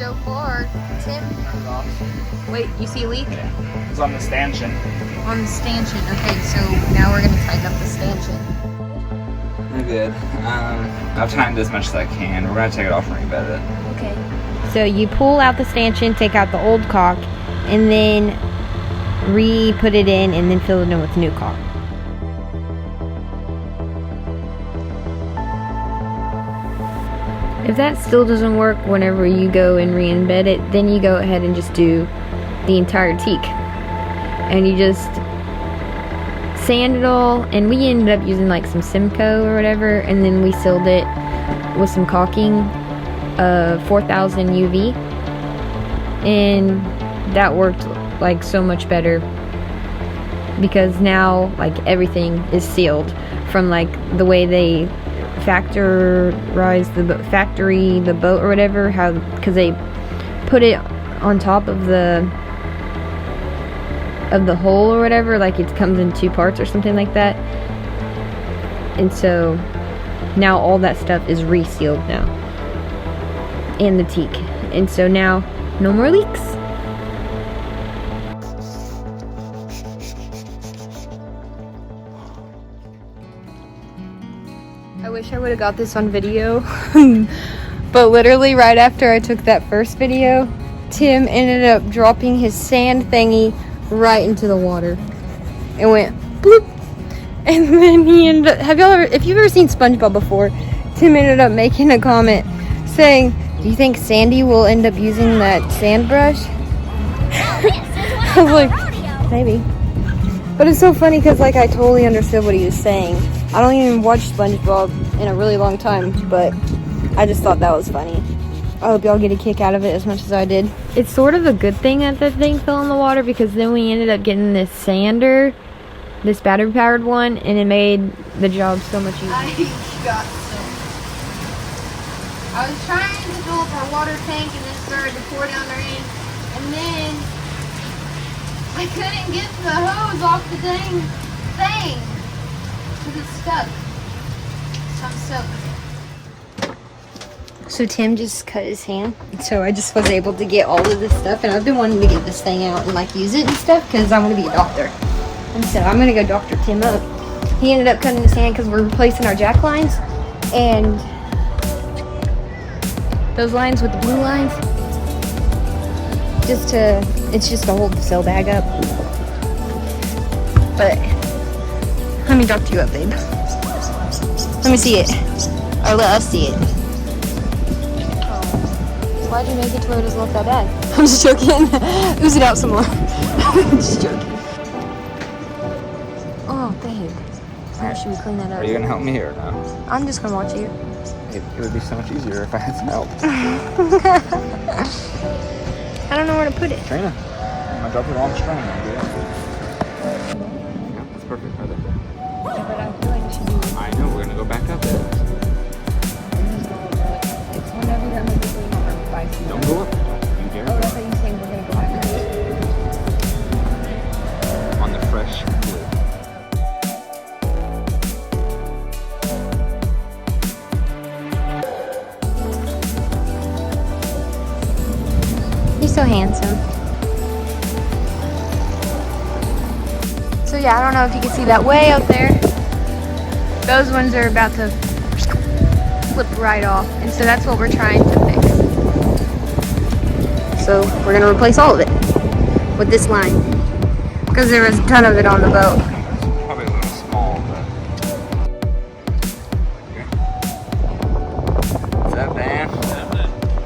go far. Tim? Wait, you see a leak? Yeah. It's on the stanchion. On the stanchion. Okay, so now we're going to tighten up the stanchion. We're good. I've tightened as much as I can. We're going to take it off and rebed it. Okay. So you pull out the stanchion, take out the old caulk, and then re-put it in, and then fill it in with new caulk. If that still doesn't work whenever you go and re-embed it, then you go ahead and just do the entire teak. And you just sand it all, and we ended up using like some Simcoe or whatever, and then we sealed it with some caulking of 4000 UV, and that worked like so much better because now like everything is sealed from like the way they factorize the boat or whatever, how, because they put it on top of the hole or whatever, like it comes in 2 parts or something like that, and so now all that stuff is resealed now, and the teak, and so now no more leaks. I wish I would have got this on video, but literally right after I took that first video, Tim ended up dropping his sand thingy right into the water. It went bloop, and then he ended up, if you've ever seen SpongeBob before, Tim ended up making a comment saying, "Do you think Sandy will end up using that sand brush?" I was like, maybe. But it's so funny because like I totally understood what he was saying. I don't even watch SpongeBob in a really long time, but I just thought that was funny. I hope y'all get a kick out of it as much as I did. It's sort of a good thing that the thing fell in the water, because then we ended up getting this sander, this battery powered one, and it made the job so much easier. I was trying to fill up our water tank and then started to pour down the rain, and then I couldn't get the hose off the dang thing because it's stuck. So I'm soaked. So Tim just cut his hand, so I just was able to get all of this stuff, and I've been wanting to get this thing out and like use it and stuff because I'm going to be a doctor, and so I'm going to go doctor Tim up. He ended up cutting his hand because we're replacing our jack lines, and those lines with the blue lines, it's just to hold the cell bag up. But let me doctor you up, babe. Let me see it, or let us see it. Why'd you make it to where it doesn't look that bad? I'm just joking. Ooze it out some more. I'm just joking. Oh, babe. How should we clean that up? Are you gonna help me or no? I'm just gonna watch you. It would be so much easier if I had some help. I don't know where to put it. Trina, I dropped the wrong string. Yeah, that's perfect right there. Yeah, but I feel like we should do. I know, we're gonna go back up it. It's whenever that might be clean over by. Don't go up. You dare. Oh, that's what you're saying. We're gonna go back up. On the fresh wood. He's so handsome. So yeah, I don't know if you can see that way out there. Those ones are about to flip right off, and so that's what we're trying to fix. So we're gonna replace all of it with this line because there was a ton of it on the boat. Probably a little small, but okay. What's up, Dan?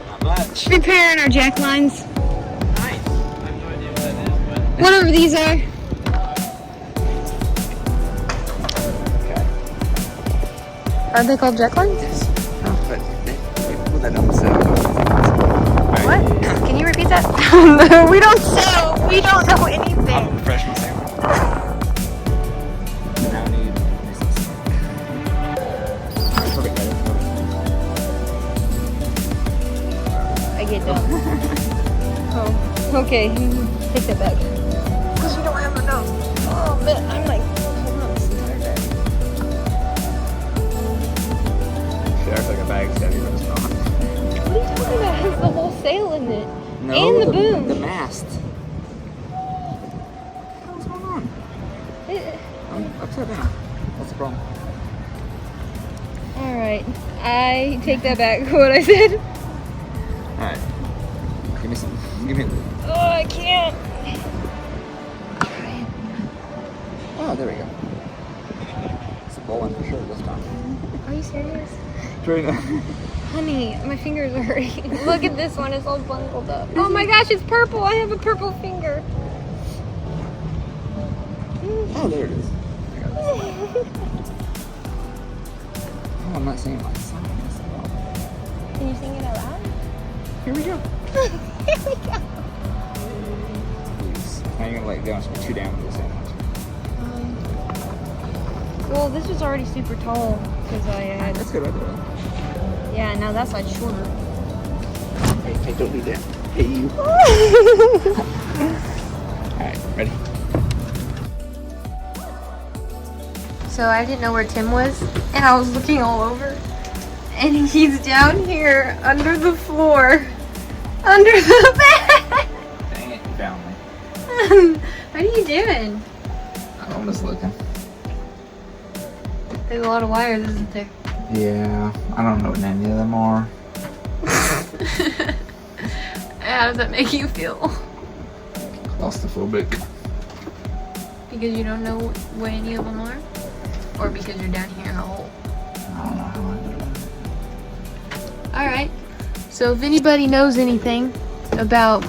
Not much. Repairing our jack lines. Nice. I have no idea what that is, but Whatever these are. okay. Are they called jack lines? Yes. Oh, but people that don't sell. What? Can you repeat that? We don't sell. We don't know anything. I'm a professional sailor. Now I need I get that. Oh, okay. Take that back. Because you don't have a nose. Oh, man. I'm like, hold on this entire day. She acts like a bag's heavy, but it's not. What are you talking about? It's the whole sail. nail in it. No, And the boom. The mast. What's going on? I'm upside down. What's the problem? Alright. I take that back, what I said. Alright. Give me some. Give me a little. Oh, I can't. Oh, there we go. It's a bowling for sure this time. Are you serious? Trina. Honey, my fingers are hurting. Look at this one, it's all bungled up. Oh my gosh, it's purple. I have a purple finger. Oh, there it is. I got this. Oh, I'm not singing my song. Can you sing it out loud? Here we go. Here we go. Please. Now you're gonna lay it down so we're two down with the same one. Well, this was already super tall because I had. That's good right there. Yeah, now that side's shorter. Hey, don't do that. Hey, you. Alright, ready? So I didn't know where Tim was, and I was looking all over, and he's down here under the floor, under the bed. Dang it, you found me. What are you doing? I'm just looking. There's a lot of wires, isn't there? Yeah, I don't know what any of them are. How does that make you feel? Claustrophobic. Because you don't know what any of them are? Or because you're down here in a hole? I don't know how I do it. Alright, so if anybody knows anything about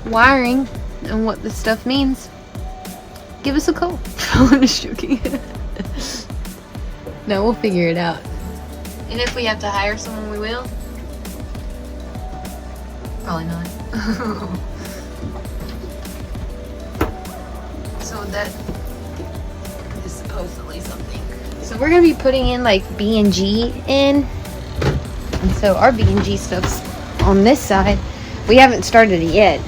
wiring and what this stuff means, give us a call. I'm just joking. No, we'll figure it out. And if we have to hire someone, we will. Probably not. So that is supposedly something. So we're gonna be putting in like B&G in. And so our B&G stuff's on this side. We haven't started it yet.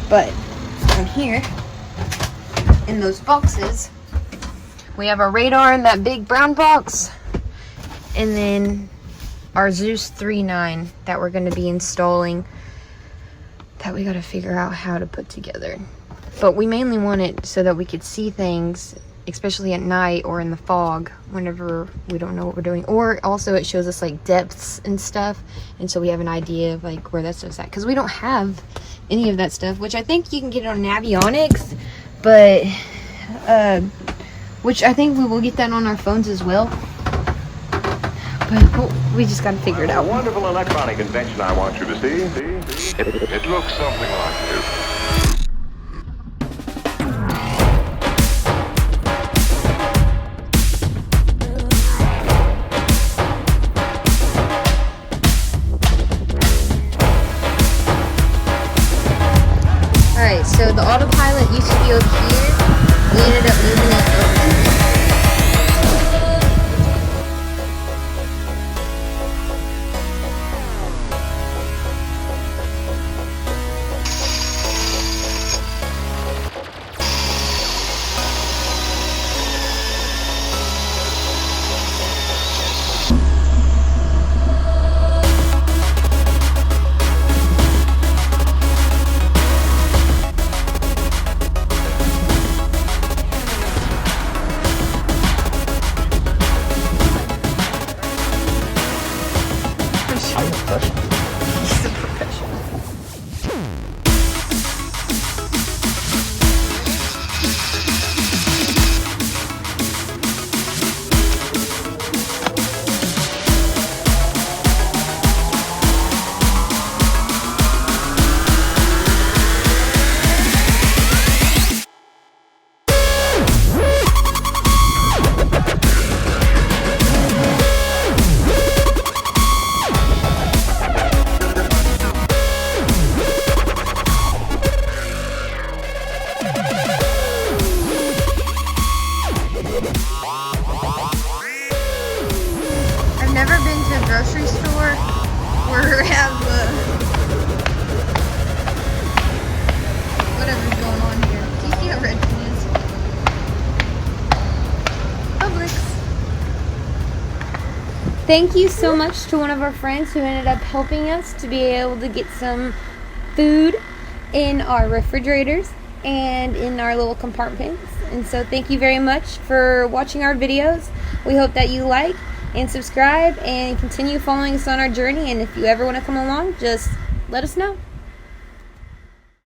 But down here, in those boxes, we have our radar in that big brown box. And then our Zeus 3.9 that we're going to be installing, that we got to figure out how to put together. But we mainly want it so that we could see things, especially at night or in the fog, whenever we don't know what we're doing. Or also it shows us like depths and stuff, and so we have an idea of like where that stuff's at, because we don't have any of that stuff, which I think you can get it on Navionics, but which I think we will get that on our phones as well. But we just got to figure it out. A wonderful electronic invention I want you to see. It looks something like this. Alright, so the autopilot used to be over here. We ended up moving it over here. He's a professional. I've never been to a grocery store where we have whatever's going on here. Do you see how red it is? Publix. Thank you so much to one of our friends who ended up helping us to be able to get some food in our refrigerators and in our little compartments. And so thank you very much for watching our videos. We hope that you like and subscribe and continue following us on our journey. And if you ever want to come along, just let us know.